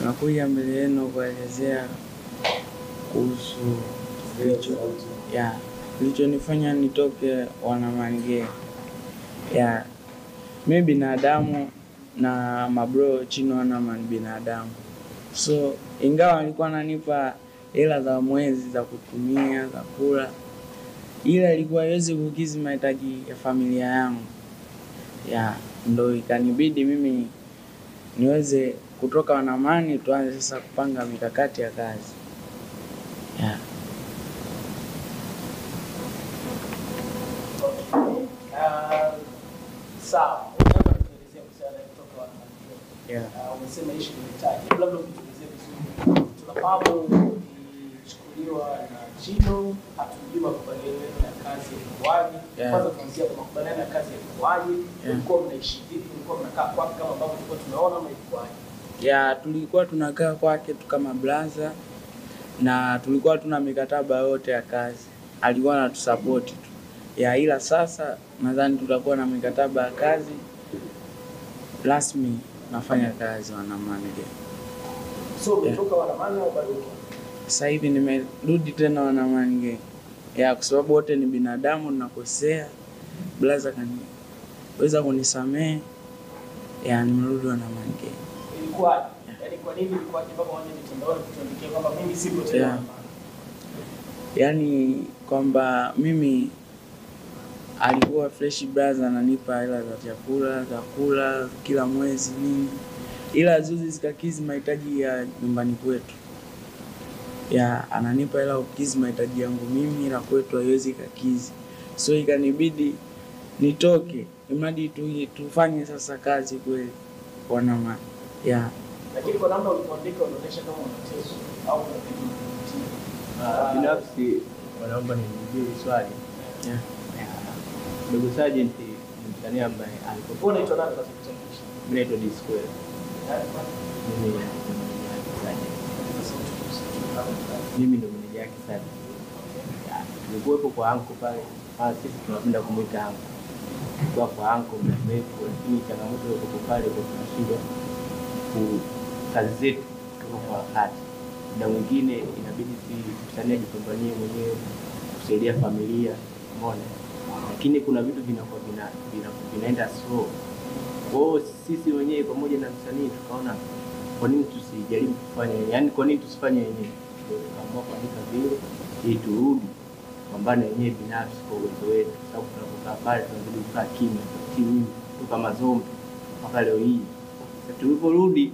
Nakuja mbele yenu kuelezea kuhusu kilichonifanya nitoke Wanamange. Mimi binadamu na mabro chini wanaman binadamu. So ingawa alikuwa ananipa hela za mwezi za kutumia, za kula, ila ilikuwa haiwezi kukidhi mahitaji ya familia yangu. Ndio ikanibidi mimi niweze kutoka Wanamani, tuanze sasa kupanga mikakati ya kazi. Sawa, unaweza kuelezea kuhusiana na kutoka Wanamange? Umesema ishi ni mitaji. Labda utuelezee vizuri. Tunafahamu ulichukuliwa na Chino, hatujui makubaliano ya kazi yalikuwaje. Kwanza tuanzie kwa makubaliano ya kazi yalikuwaje? Mlikuwa mnaishi vipi? Mlikuwa mnakaa kwake kama ambavyo tulikuwa tumeona ama ilikuwaje? Tulikuwa tunakaa kwake tu kama blaza, na tulikuwa tuna mikataba yote ya kazi. Alikuwa anatusupport tu. Ila sasa nadhani tutakuwa na mikataba ya kazi rasmi, nafanya kazi Wanamange. So umetoka Wanamange au bado uko? Sasa hivi nimerudi tena Wanamange. Kwa sababu wote ni binadamu, nakosea. Blaza weza kunisamehe. Nimerudi Wanamange. Ilikuwa yaani kwa nini ilikuwa mpaka waje mitandaoni kutuandikia kwamba mimi sipo tena? Kwamba mimi alikuwa fresh brother, ananipa hela za chakula, za kula kila mwezi nini. Ila zuzi zikakidhi mahitaji ya nyumbani kwetu. Ananipa hela kukidhi mahitaji yangu mimi, ila kwetu haiwezi kukidhi. So ikanibidi nitoke, imradi tufanye sasa kazi kweli Wanamange. Lakini kwa namna ulipoandika unaonyesha kama unateswa au unapitia. Binafsi wanaomba nijibu swali. Ndugu Sergeant ni msanii ambaye alikuwa anaitwa nani kwa kutambulisha? Mimi naitwa D-Square. Mimi ndo meneja yake sana. Nilikuwepo kwa anko pale. Sisi tunapenda kumuita anko. Kwa anko mrefu, lakini changamoto iko pale kwa tunashindwa kazi zetu kwa wakati. Muda mwingine inabidi msanii ajipambanie mwenyewe kusaidia familia, umeona? Lakini kuna vitu vinakuwa vinaenda slow. Kwa hiyo sisi wenyewe pamoja na msanii tukaona kwa nini tusijaribu kufanya, yaani kwa nini tusifanye yenyewe? Tukaamua kuandika vile ili turudi pambane wenyewe binafsi kwa uwezo wetu, sababu tunapokaa pale tunazidi kukaa kimya, chini tu kama zombi mpaka leo hii. Sasa tuliporudi